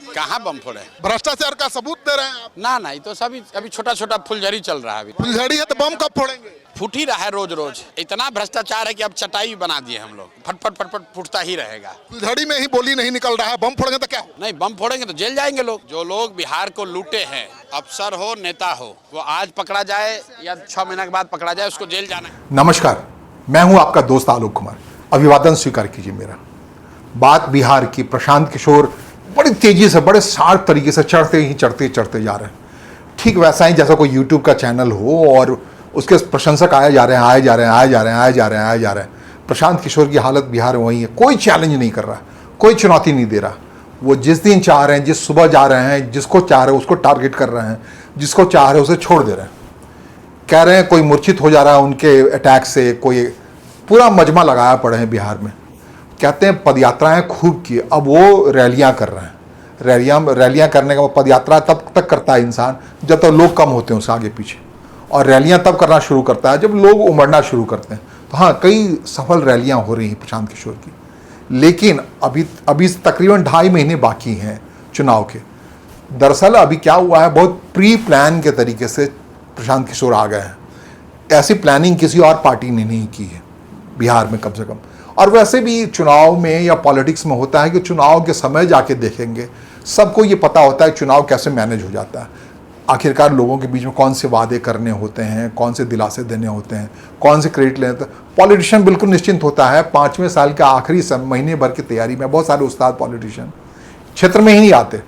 कहाँ बम फोड़े? भ्रष्टाचार का सबूत दे रहे हैं आप। ना ये तो सभी अभी छोटा छोटा फुलझड़ी चल रहा है। अभी फुलझड़ी है तो बम कब फोड़ेंगे? फूट ही रहा है रोज रोज। इतना भ्रष्टाचार है कि अब चटाई बना दिए हम लोग। फटफट फटफट फूटता ही रहेगा। फुलझड़ी में ही बोली नहीं निकल रहा है, बम फोड़ेंगे तो क्या हो? नहीं, बम फोड़ेंगे तो जेल जाएंगे लोग। जो लोग बिहार को लूटे हैं, अफसर हो नेता हो, वो आज पकड़ा जाए या 6 महीने के बाद पकड़ा जाए, उसको जेल जाना है। नमस्कार, मैं हूं आपका दोस्त आलोक कुमार। अभिवादन स्वीकार कीजिए मेरा। बात बिहार की। प्रशांत किशोर बड़ी तेजी से, बड़े शार्प तरीके से चढ़ते जा रहे हैं। ठीक वैसा ही जैसा कोई यूट्यूब का चैनल हो और उसके प्रशंसक आए जा रहे हैं। प्रशांत किशोर की हालत बिहार में वही है। कोई चैलेंज नहीं कर रहा, कोई चुनौती नहीं दे रहा। वो जिस दिन चाह रहे हैं, जिस सुबह जा रहे हैं, जिसको चाह रहे हैं उसको टारगेट कर रहे हैं, जिसको चाह रहे हैं उसे छोड़ दे रहे हैं। कह रहे हैं कोई मूर्छित हो जा रहा है उनके अटैक से, कोई पूरा मजमा लगाया पड़े हैं बिहार में। कहते हैं पदयात्राएं खूब की, अब वो रैलियां कर रहे हैं। रैलियां करने का, पदयात्रा तब तक करता है इंसान जब तक लोग कम होते हैं उसके आगे पीछे, और रैलियां तब करना शुरू करता है जब लोग उमड़ना शुरू करते हैं। तो हाँ, कई सफल रैलियां हो रही हैं प्रशांत किशोर की, लेकिन अभी तकरीबन 2.5 महीने बाकी हैं चुनाव के। दरअसल अभी क्या हुआ है, बहुत प्री प्लान के तरीके से प्रशांत किशोर आ गए हैं। ऐसी प्लानिंग किसी और पार्टी ने नहीं की है बिहार में कम से कम। और वैसे भी चुनाव में या पॉलिटिक्स में होता है कि चुनाव के समय जाके देखेंगे, सबको ये पता होता है चुनाव कैसे मैनेज हो जाता है। आखिरकार लोगों के बीच में कौन से वादे करने होते हैं, कौन से दिलासे देने होते हैं, कौन से क्रेडिट लेते हैं। पॉलिटिशियन बिल्कुल निश्चिंत होता है। 5वें साल के आखिरी महीने भर की तैयारी में बहुत सारे उस्ताद पॉलिटिशियन क्षेत्र में ही नहीं आते,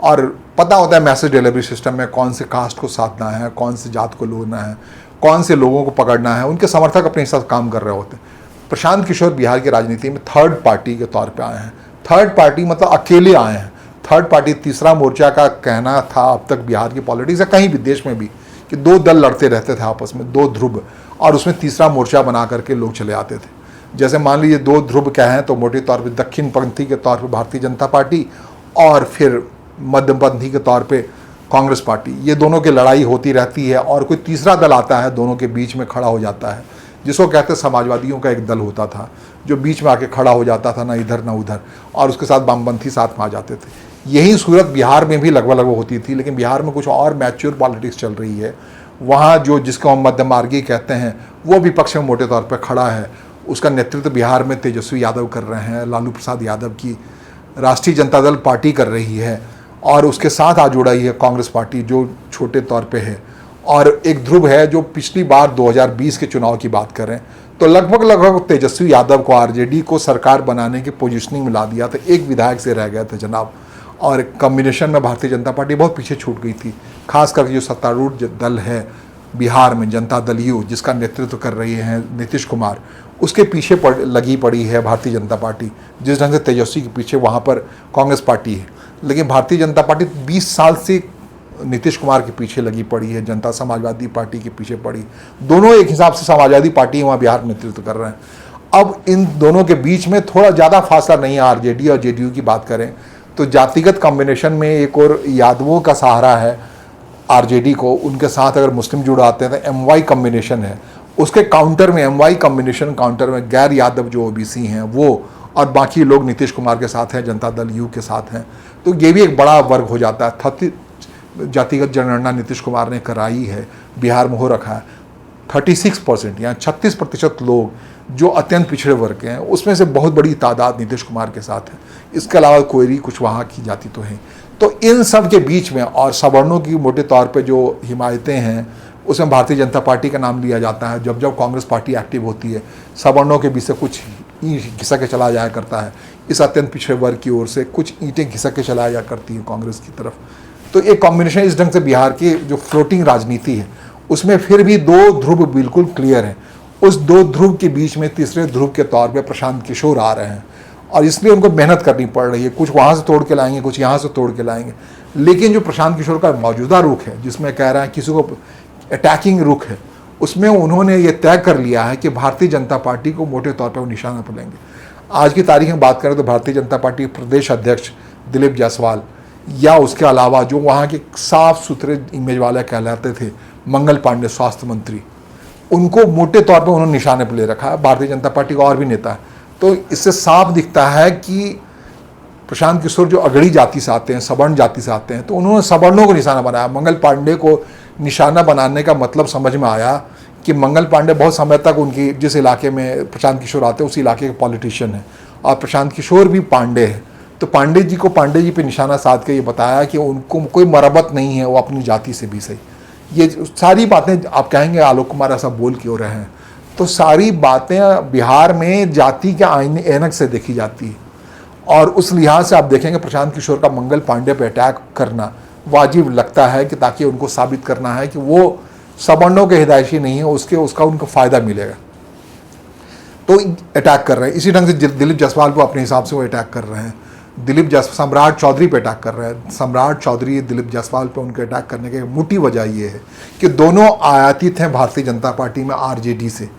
और पता होता है मैसेज डिलीवरी सिस्टम में कौन से कास्ट को साधना है, कौन से जात को लोना है, कौन से लोगों को पकड़ना है। उनके समर्थक अपने हिसाब से काम कर रहे होते हैं। प्रशांत किशोर बिहार की राजनीति में थर्ड पार्टी के तौर पे आए हैं। थर्ड पार्टी मतलब अकेले आए हैं। थर्ड पार्टी, तीसरा मोर्चा का कहना था अब तक बिहार की पॉलिटिक्स या कहीं भी देश में भी कि 2 दल लड़ते रहते थे आपस में, 2 ध्रुव, और उसमें तीसरा मोर्चा बना करके लोग चले आते थे। जैसे मान लीजिए 2 ध्रुव क्या हैं, तो मोटे तौर पर दक्षिण पंथी के तौर पर भारतीय जनता पार्टी और फिर मध्यपंथी के तौर पर कांग्रेस पार्टी। ये दोनों की लड़ाई होती रहती है और कोई तीसरा दल आता है, दोनों के बीच में खड़ा हो जाता है, जिसको कहते हैं समाजवादियों का एक दल होता था जो बीच में आके खड़ा हो जाता था, ना इधर ना उधर, और उसके साथ वामपंथी साथ में आ जाते थे। यही सूरत बिहार में भी लगभग होती थी, लेकिन बिहार में कुछ और मैच्योर पॉलिटिक्स चल रही है। वहाँ जो जिसको हम मध्यमार्गी कहते हैं वो विपक्ष में मोटे तौर पर खड़ा है। उसका नेतृत्व बिहार में तेजस्वी यादव कर रहे हैं, लालू प्रसाद यादव की राष्ट्रीय जनता दल पार्टी कर रही है, और उसके साथ आ जुड़ा ही है कांग्रेस पार्टी जो छोटे तौर पे है, और एक ध्रुव है जो पिछली बार 2020 के चुनाव की बात करें तो लगभग तेजस्वी यादव को, आरजेडी को सरकार बनाने की पोजीशनिंग में ला दिया था। एक विधायक से रह गए थे जनाब, और कॉम्बिनेशन में भारतीय जनता पार्टी बहुत पीछे छूट गई थी। खासकर जो सत्तारूढ़ दल है बिहार में, जनता दल यू, जिसका नेतृत्व कर रही हैं नीतीश कुमार, उसके पीछे लगी पड़ी है भारतीय जनता पार्टी। जिस ढंग से तेजस्वी के पीछे वहाँ पर कांग्रेस पार्टी है, लेकिन भारतीय जनता पार्टी 20 साल से नीतीश कुमार के पीछे लगी पड़ी है, जनता समाजवादी पार्टी के पीछे पड़ी। दोनों एक हिसाब से समाजवादी पार्टी वहाँ बिहार में नेतृत्व कर रहे हैं। अब इन दोनों के बीच में थोड़ा ज़्यादा फासला नहीं है। आरजेडी और जेडीयू की बात करें तो जातिगत कॉम्बिनेशन में एक और यादवों का सहारा है आरजेडी को। उनके साथ अगर मुस्लिम जुड़ आते हैं तो एमवाई कॉम्बिनेशन है। उसके काउंटर में, एमवाई कॉम्बिनेशन काउंटर में गैर यादव जो ओबीसी हैं वो, और बाकी लोग नीतीश कुमार के साथ हैं, जनता दल यू के साथ हैं। तो ये भी एक बड़ा वर्ग हो जाता है। जातिगत जनगणना नीतीश कुमार ने कराई है, बिहार में हो रखा है। 36% या 36% लोग जो अत्यंत पिछड़े वर्ग के हैं, उसमें से बहुत बड़ी तादाद नीतीश कुमार के साथ है। इसके अलावा कोई कुछ वहाँ की जाति तो है। तो इन सब के बीच में, और सवर्णों की मोटे तौर पे जो हिमायतें हैं, उसमें भारतीय जनता पार्टी का नाम लिया जाता है। जब कांग्रेस पार्टी एक्टिव होती है, सवर्णों के बीच से कुछ घिसक के चला जाया करता है। इस अत्यंत पिछड़े वर्ग की ओर से कुछ ईंटें घिसक के चलाया जाया करती हैं कांग्रेस की तरफ। तो एक कॉम्बिनेशन इस ढंग से बिहार की जो फ्लोटिंग राजनीति है, उसमें फिर भी 2 ध्रुव बिल्कुल क्लियर हैं। उस 2 ध्रुव के बीच में तीसरे ध्रुव के तौर पे प्रशांत किशोर आ रहे हैं, और इसलिए उनको मेहनत करनी पड़ रही है। कुछ वहाँ से तोड़ के लाएंगे, कुछ यहाँ से तोड़ के लाएंगे। लेकिन जो प्रशांत किशोर का मौजूदा रुख है, जिसमें कह रहे हैं किसी को अटैकिंग रुख है, उसमें उन्होंने ये तय कर लिया है कि भारतीय जनता पार्टी को मोटे तौर पर वो निशाना पर लेंगे। आज की तारीख में बात करें तो भारतीय जनता पार्टी प्रदेश अध्यक्ष दिलीप जायसवाल, या उसके अलावा जो वहाँ के साफ सुथरे इमेज वाले कहलाते थे मंगल पांडे स्वास्थ्य मंत्री, उनको मोटे तौर पर उन्होंने निशाने पर ले रखा है। भारतीय जनता पार्टी का और भी नेता है। तो इससे साफ दिखता है कि प्रशांत किशोर जो अगड़ी जाति से आते हैं, सवर्ण जाति से आते हैं, तो उन्होंने सवर्णों को निशाना बनाया। मंगल पांडे को निशाना बनाने का मतलब समझ में आया कि मंगल पांडे बहुत समय तक उनकी जिस इलाके में प्रशांत किशोर आते हैं उस इलाके के पॉलिटिशियन हैं, और प्रशांत किशोर भी पांडे हैं। तो पांडे जी पे निशाना साध के ये बताया कि उनको कोई मरम्मत नहीं है, वो अपनी जाति से भी सही। ये सारी बातें आप कहेंगे आलोक कुमार ऐसा बोल क्यों रहे हैं, तो सारी बातें बिहार में जाति के आईने ऐनक से देखी जाती है, और उस लिहाज से आप देखेंगे प्रशांत किशोर का मंगल पांडे पे अटैक करना वाजिब लगता है कि ताकि उनको साबित करना है कि वो सवर्णों के हिदायशी नहीं है, उसका उनको फ़ायदा मिलेगा, तो अटैक कर रहे हैं। इसी ढंग से दिलीप जायसवाल को अपने हिसाब से वो अटैक कर रहे हैं। सम्राट चौधरी पे अटैक कर रहे हैं। सम्राट चौधरी दिलीप जायसवाल पे उनके अटैक करने की मोटी वजह ये है कि दोनों आयातित हैं भारतीय जनता पार्टी में आरजेडी से।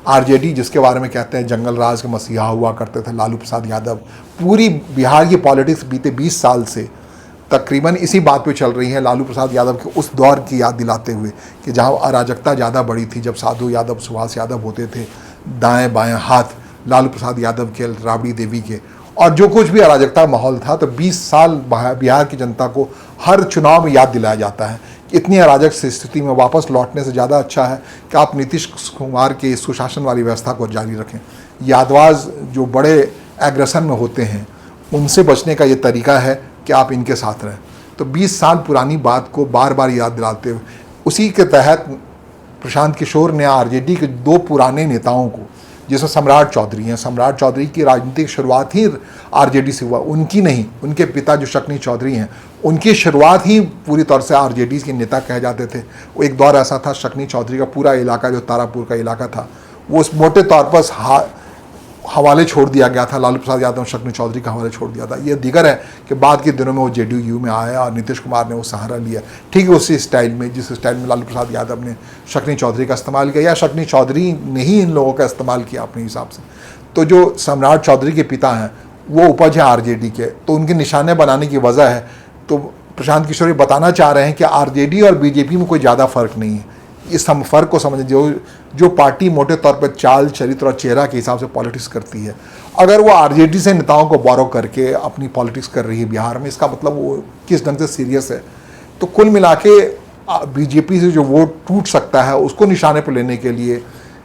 आरजेडी जिसके बारे में कहते हैं जंगल राज के मसीहा हुआ करते थे लालू प्रसाद यादव। पूरी बिहार की पॉलिटिक्स बीते 20 साल से तकरीबन इसी बात पे चल रही है, लालू प्रसाद यादव के उस दौर की याद दिलाते हुए कि जहाँ अराजकता ज़्यादा बड़ी थी, जब साधु यादव, सुभाष यादव होते थे दाएं बाएं हाथ लालू प्रसाद यादव के, राबड़ी देवी के, और जो कुछ भी अराजकता माहौल था, तो 20 साल बिहार की जनता को हर चुनाव में याद दिलाया जाता है। इतनी अराजक स्थिति में वापस लौटने से ज़्यादा अच्छा है कि आप नीतीश कुमार के सुशासन वाली व्यवस्था को जारी रखें। यादवाज जो बड़े एग्रेशन में होते हैं उनसे बचने का ये तरीका है कि आप इनके साथ रहें। तो 20 साल पुरानी बात को बार बार याद दिलाते हुए उसी के तहत प्रशांत किशोर ने आरजेडी के 2 पुराने नेताओं को, जिसमें सम्राट चौधरी हैं, सम्राट चौधरी की राजनीतिक शुरुआत ही आरजेडी से हुआ, उनकी नहीं, उनके पिता जो शक्नी चौधरी हैं उनकी शुरुआत ही पूरी तौर से आरजेडी के नेता कहे जाते थे। वो एक दौर ऐसा था शक्नी चौधरी का पूरा इलाका जो तारापुर का इलाका था वो उस मोटे तौर पर हवाले छोड़ दिया गया था, लालू प्रसाद यादव शक्नी चौधरी का हवाले छोड़ दिया था। ये दिगर है कि बाद के दिनों में वो जेडीयू में आया और नीतीश कुमार ने वो सहारा लिया, ठीक है उसी स्टाइल में जिस स्टाइल में लालू प्रसाद यादव ने शक्नी चौधरी का इस्तेमाल किया, या शक्नी चौधरी ने ही इन लोगों का इस्तेमाल किया अपने हिसाब से। तो जो सम्राट चौधरी के पिता हैं वो उपज है आरजेडी के, तो उनके निशाने बनाने की वजह है। तो प्रशांत किशोर ये बताना चाह रहे हैं कि आरजेडी और बीजेपी में कोई ज़्यादा फर्क नहीं है। इस हम फ़र्क को समझें, जो पार्टी मोटे तौर पर चाल, चरित्र और चेहरा के हिसाब से पॉलिटिक्स करती है, अगर वो आरजेडी से नेताओं को बोरो करके अपनी पॉलिटिक्स कर रही है बिहार में, इसका मतलब वो किस ढंग से सीरियस है। तो कुल मिला के बीजेपी से जो वोट टूट सकता है उसको निशाने पर लेने के लिए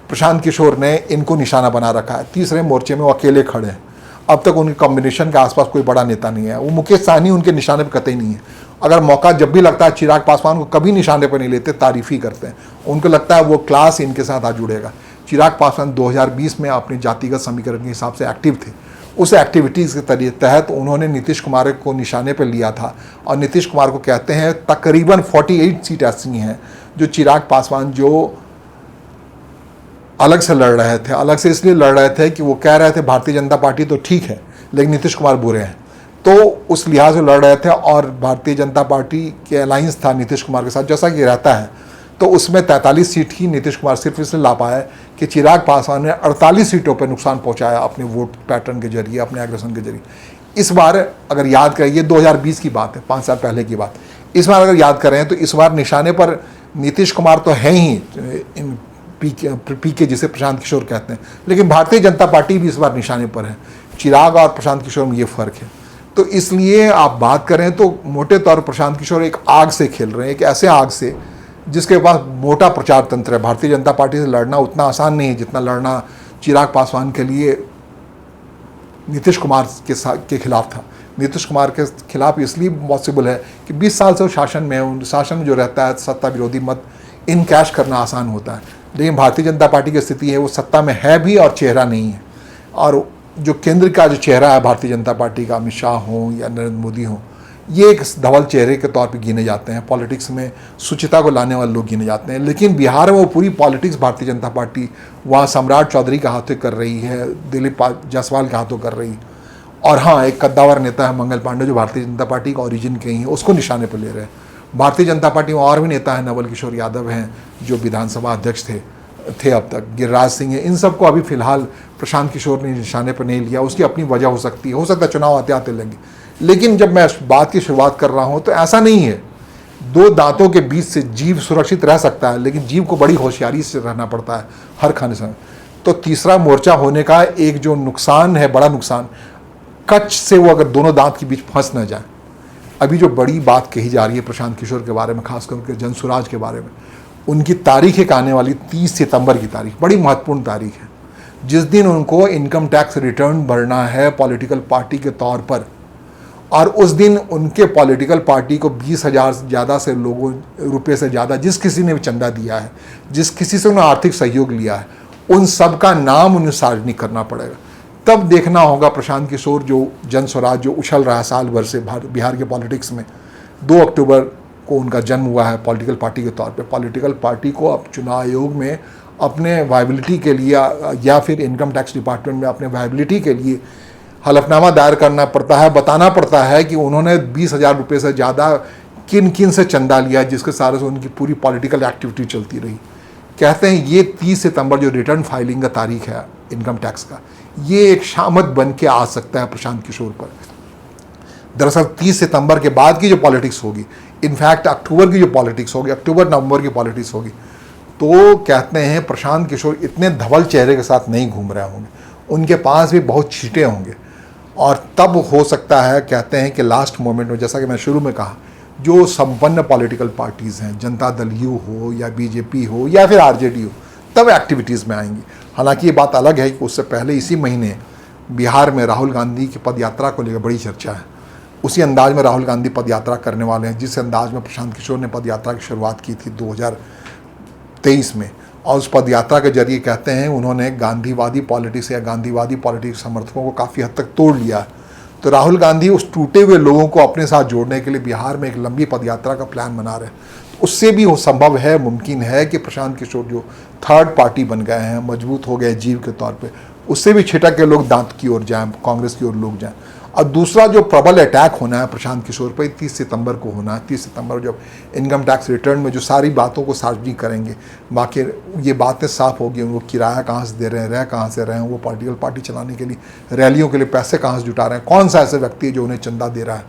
प्रशांत किशोर ने इनको निशाना बना रखा है। तीसरे मोर्चे में वो अकेले खड़े हैं। अब तक उनके कॉम्बिनेशन के आसपास कोई बड़ा नेता नहीं है। वो मुकेश सहनी उनके निशाने पर कतई नहीं है। अगर मौका जब भी लगता है चिराग पासवान को कभी निशाने पर नहीं लेते, तारीफ ही करते हैं। उनको लगता है वो क्लास इनके साथ आ जुड़ेगा। चिराग पासवान 2020 में अपने जातिगत समीकरण के हिसाब से एक्टिव थे। उस एक्टिविटीज़ के तहत उन्होंने नीतीश कुमार को निशाने पर लिया था, और नीतीश कुमार को कहते हैं तकरीबन 48 सीट ऐसी हैं जो चिराग पासवान जो अलग से लड़ रहे थे, अलग से इसलिए लड़ रहे थे कि वो कह रहे थे भारतीय जनता पार्टी तो ठीक है लेकिन नीतीश कुमार बुरे हैं, तो उस लिहाज से लड़ रहे थे। और भारतीय जनता पार्टी के अलायंस था नीतीश कुमार के साथ, जैसा कि रहता है, तो उसमें 43 सीट ही नीतीश कुमार सिर्फ इसलिए ला पाए कि चिराग पासवान ने 48 सीटों पर नुकसान पहुंचाया अपने वोट पैटर्न के जरिए, अपने एग्रेशन के जरिए। इस बार अगर याद करें, ये 2020 की बात है, 5 साल पहले की बात। इस बार अगर याद करें तो इस बार निशाने पर नीतीश कुमार तो हैं ही, इन पीके जिसे प्रशांत किशोर कहते हैं, लेकिन भारतीय जनता पार्टी भी इस बार निशाने पर है। चिराग और प्रशांत किशोर में ये फ़र्क है। तो इसलिए आप बात करें तो मोटे तौर पर प्रशांत किशोर एक आग से खेल रहे हैं, एक ऐसे आग से जिसके पास मोटा प्रचार तंत्र है। भारतीय जनता पार्टी से लड़ना उतना आसान नहीं है जितना लड़ना चिराग पासवान के लिए नीतीश कुमार के खिलाफ था। नीतीश कुमार के खिलाफ इसलिए पॉसिबल है कि 20 साल से वो शासन में है। उन शासन में जो रहता है सत्ता विरोधी मत इनकैश करना आसान होता है, लेकिन भारतीय जनता पार्टी की स्थिति है वो सत्ता में है भी और चेहरा नहीं है। और जो केंद्र का जो चेहरा है भारतीय जनता पार्टी का, अमित शाह हों या नरेंद्र मोदी हों, ये एक धवल चेहरे के तौर पे गिने जाते हैं। पॉलिटिक्स में शुचिता को लाने वाले लोग गिने जाते हैं, लेकिन बिहार में वो पूरी पॉलिटिक्स भारतीय जनता पार्टी वहाँ सम्राट चौधरी के हाथों कर रही है, दिलीप जायसवाल के हाथों कर रही है। और हाँ, एक कद्दावर नेता है मंगल पांडे जो भारतीय जनता पार्टी का ओरिजिन के ही है, उसको निशाने पर ले रहे हैं। भारतीय जनता पार्टी में और भी नेता हैं, नवल किशोर यादव हैं जो विधानसभा अध्यक्ष थे अब तक, गिरिराज सिंह है। इन सबको अभी फिलहाल प्रशांत किशोर ने निशाने पर नहीं लिया। उसकी अपनी वजह हो सकती है, चुनाव आते आते लेंगे। लेकिन जब मैं बात की शुरुआत कर रहा हूँ तो ऐसा नहीं है। 2 दांतों के बीच से जीव सुरक्षित रह सकता है, लेकिन जीव को बड़ी होशियारी से रहना पड़ता है हर खाने समय। तो तीसरा मोर्चा होने का एक जो नुकसान है, बड़ा नुकसान, कच से वो अगर दोनों दांत के बीच फंस ना जाए। अभी जो बड़ी बात कही जा रही है प्रशांत किशोर के बारे में, खास करके जनसुराज के बारे में, उनकी तारीख एक आने वाली 30 सितंबर की तारीख, बड़ी महत्वपूर्ण तारीख है, जिस दिन उनको इनकम टैक्स रिटर्न भरना है पॉलिटिकल पार्टी के तौर पर। और उस दिन उनके पॉलिटिकल पार्टी को 20,000 ज़्यादा से लोगों रुपये से ज़्यादा जिस किसी ने भी चंदा दिया है, जिस किसी से उन्होंने आर्थिक सहयोग लिया है, उन सब का नाम उन्हें सार्वजनिक करना पड़ेगा। तब देखना होगा प्रशांत किशोर जो जनस्वराज जो उछल रहा है साल भर से बिहार के पॉलिटिक्स में, 2 अक्टूबर को उनका जन्म हुआ है पॉलिटिकल पार्टी के तौर पे। पॉलिटिकल पार्टी को अब चुनाव आयोग में अपने वायबिलिटी के लिए या फिर इनकम टैक्स डिपार्टमेंट में अपने वायबिलिटी के लिए हलफनामा दायर करना पड़ता है, बताना पड़ता है कि उन्होंने 20,000 रुपये से ज़्यादा किन किन से चंदा लिया, जिसके सारे से उनकी पूरी पॉलिटिकल एक्टिविटी चलती रही। कहते हैं ये 30 सितंबर जो रिटर्न फाइलिंग का तारीख है इनकम टैक्स का, ये एक शामत बन के आ सकता है प्रशांत किशोर पर। दरअसल 30 सितंबर के बाद की जो पॉलिटिक्स होगी, इनफैक्ट अक्टूबर की जो पॉलिटिक्स होगी, अक्टूबर नवंबर की पॉलिटिक्स होगी, तो कहते हैं प्रशांत किशोर इतने धवल चेहरे के साथ नहीं घूम रहे होंगे, उनके पास भी बहुत छींटे होंगे। और तब हो सकता है, कहते हैं कि लास्ट मोमेंट में, जैसा कि मैं शुरू में कहा, जो संपन्न पॉलिटिकल पार्टीज़ हैं, जनता दल यू हो या बीजेपी हो या फिर आरजेडी हो, तब एक्टिविटीज़ में आएंगी। हालांकि ये बात अलग है कि उससे पहले इसी महीने बिहार में राहुल गांधी की पदयात्रा को लेकर बड़ी चर्चा है। उसी अंदाज में राहुल गांधी पदयात्रा करने वाले हैं जिस अंदाज में प्रशांत किशोर ने पदयात्रा की शुरुआत की थी 2023 में। और उस पदयात्रा के जरिए कहते हैं उन्होंने गांधीवादी पॉलिटिक्स या गांधीवादी पॉलिटिक्स समर्थकों को काफ़ी हद तक तोड़ लिया। तो राहुल गांधी उस टूटे हुए लोगों को अपने साथ जोड़ने के लिए बिहार में एक लंबी पदयात्रा का प्लान बना रहे हैं। उससे भी वो संभव है, मुमकिन है कि प्रशांत किशोर जो थर्ड पार्टी बन गए हैं, मजबूत हो गए जीव के तौर पे, उससे भी छिटक के लोग दांत की ओर जाएं, कांग्रेस की ओर लोग जाएं। और दूसरा जो प्रबल अटैक होना है प्रशांत किशोर पर 30 सितंबर को होना है। 30 सितंबर जब इनकम टैक्स रिटर्न में जो सारी बातों को सार्वजनिक करेंगे, बाकी ये बातें साफ होगी, उनको किराया कहाँ से दे रहे हैं, रह कहाँ से रहे हैं, वो पॉलिटिकल पार्टी चलाने के लिए रैलियों के लिए पैसे कहाँ से जुटा रहे हैं, कौन सा ऐसे व्यक्ति है जो उन्हें चंदा दे रहा है,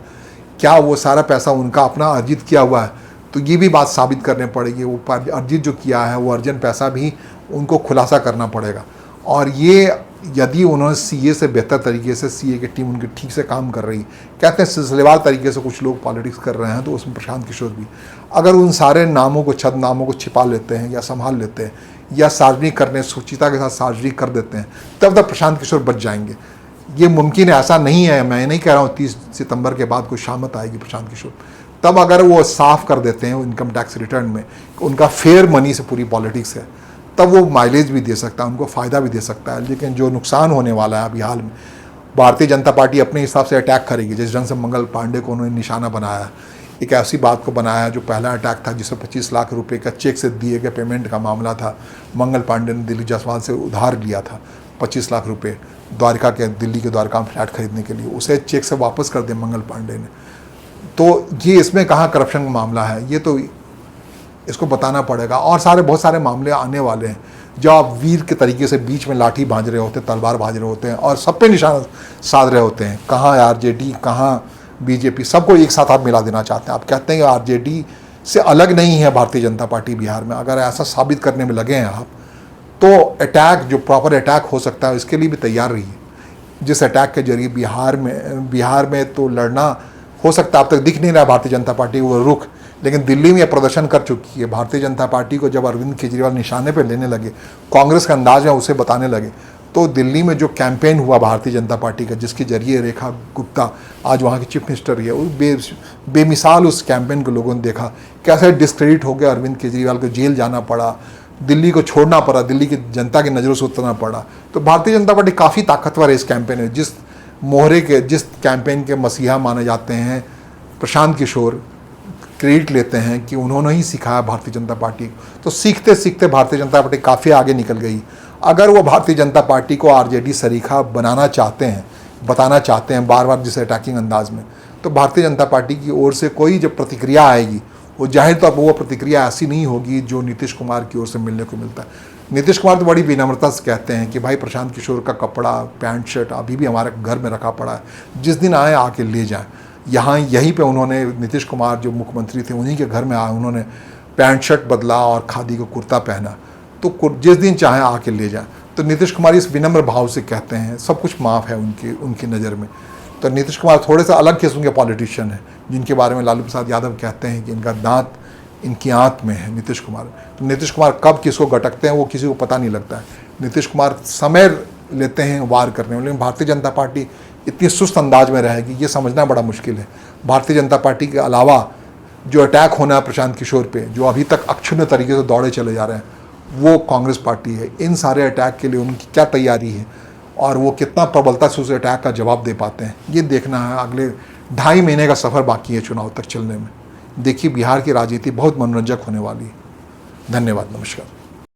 क्या वो सारा पैसा उनका अपना अर्जित किया हुआ है। तो ये भी बात साबित करने पड़ेगी, वो अर्जित जो किया है वो अर्जन पैसा भी उनको खुलासा करना पड़ेगा। और ये यदि उन्होंने सीए से बेहतर तरीके से, सीए की टीम उनकी ठीक से काम कर रही, कहते हैं सिलसिलेवार तरीके से कुछ लोग पॉलिटिक्स कर रहे हैं, तो उसमें प्रशांत किशोर भी, अगर उन सारे नामों को, छद नामों को छिपा लेते हैं या संभाल लेते हैं या सार्वजनिक करने सुचिता के साथ सार्वजनिक कर देते हैं, तब तक प्रशांत किशोर बच जाएंगे। ये मुमकिन है, ऐसा नहीं है, मैं नहीं कह रहा हूँ 30 सितंबर के बाद कोई शामत आएगी प्रशांत किशोर। तब अगर वो साफ कर देते हैं इनकम टैक्स रिटर्न में उनका फेयर मनी से पूरी पॉलिटिक्स है, तब वो माइलेज भी दे सकता है, उनको फ़ायदा भी दे सकता है। लेकिन जो नुकसान होने वाला है अभी हाल में, भारतीय जनता पार्टी अपने हिसाब से अटैक करेगी। जिस ढंग से मंगल पांडे को उन्होंने निशाना बनाया, एक ऐसी बात को बनाया जो पहला अटैक था जिसमें 25 लाख रुपए का चेक से दिए गए पेमेंट का मामला था। मंगल पांडे ने दिल्ली जायसवाल से उधार लिया था 25 लाख रुपये द्वारका के, दिल्ली के द्वारका में फ्लैट खरीदने के लिए, उसे चेक से वापस कर दिया मंगल पांडे ने। तो ये इसमें कहाँ करप्शन का मामला है, ये तो इसको बताना पड़ेगा। और बहुत सारे मामले आने वाले हैं जो आप वीर के तरीके से बीच में लाठी भांज रहे होते हैं, तलवार भांज रहे होते हैं और सब पे निशाना साध रहे होते हैं। कहाँ आरजेडी, कहाँ बीजेपी, सबको एक साथ आप मिला देना चाहते हैं। आप कहते हैं कि आरजेडी से अलग नहीं है भारतीय जनता पार्टी बिहार में। अगर ऐसा साबित करने में लगे हैं आप, तो अटैक, जो प्रॉपर अटैक हो सकता है, इसके लिए भी तैयार रहिए। जिस अटैक के जरिए बिहार में तो लड़ना हो सकता है, अब तक दिख नहीं रहा भारतीय जनता पार्टी वो रुख, लेकिन दिल्ली में यह प्रदर्शन कर चुकी है। भारतीय जनता पार्टी को जब अरविंद केजरीवाल निशाने पर लेने लगे, कांग्रेस का अंदाज है उसे बताने लगे, तो दिल्ली में जो कैंपेन हुआ भारतीय जनता पार्टी का, जिसके जरिए रेखा गुप्ता आज वहाँ की चीफ मिनिस्टर रही है, उस बेमिसाल उस कैंपेन को लोगों ने देखा कैसे डिस्क्रेडिट हो गया। अरविंद केजरीवाल को जेल जाना पड़ा, दिल्ली को छोड़ना पड़ा, दिल्ली की जनता की नज़रों से उतरना पड़ा। तो भारतीय जनता पार्टी काफ़ी ताकतवर है इस कैंपेन में। जिस कैंपेन के मसीहा माने जाते हैं प्रशांत किशोर, क्रेडिट लेते हैं कि उन्होंने ही सिखाया भारतीय जनता पार्टी। तो सीखते सीखते भारतीय जनता पार्टी काफ़ी आगे निकल गई। अगर वो भारतीय जनता पार्टी को आरजेडी सरीखा बनाना चाहते हैं, बताना चाहते हैं बार बार जिस अटैकिंग अंदाज में, तो भारतीय जनता पार्टी की ओर से कोई जब प्रतिक्रिया आएगी, वो जाहिर तौर पर वो प्रतिक्रिया ऐसी नहीं होगी जो नीतीश कुमार की ओर से मिलने को मिलता है। नीतीश कुमार तो बड़ी विनम्रता से कहते हैं कि भाई प्रशांत किशोर का कपड़ा, पैंट शर्ट अभी भी हमारे घर में रखा पड़ा है, जिस दिन आए आके ले जाएं। यहीं पे उन्होंने, नीतीश कुमार जो मुख्यमंत्री थे उन्हीं के घर में आए, उन्होंने पैंट शर्ट बदला और खादी का कुर्ता पहना। तो जिस दिन चाहे आके ले जाएं। तो नीतीश कुमार इस विनम्र भाव से कहते हैं, सब कुछ माफ़ है उनकी नज़र में। तो नीतीश कुमार थोड़े से अलग किस्म के पॉलिटिशियन हैं, जिनके बारे में लालू प्रसाद यादव कहते हैं कि इनका दांत इनकी आंत में है। नीतीश कुमार, तो नीतीश कुमार कब किसको गटकते हैं वो किसी को पता नहीं लगता है। नीतीश कुमार समय लेते हैं वार करने में, लेकिन भारतीय जनता पार्टी इतनी सुस्त अंदाज में रहेगी ये समझना बड़ा मुश्किल है। भारतीय जनता पार्टी के अलावा जो अटैक होना है प्रशांत किशोर पे, जो अभी तक अक्षुण्ण तरीके से दौड़े चले जा रहे हैं, वो कांग्रेस पार्टी है। इन सारे अटैक के लिए उनकी क्या तैयारी है और वो कितना प्रबलता से उस अटैक का जवाब दे पाते हैं, ये देखना है। अगले 2.5 महीने का सफ़र बाकी है चुनाव तक चलने में। देखिए बिहार की राजनीति बहुत मनोरंजक होने वाली है। धन्यवाद, नमस्कार।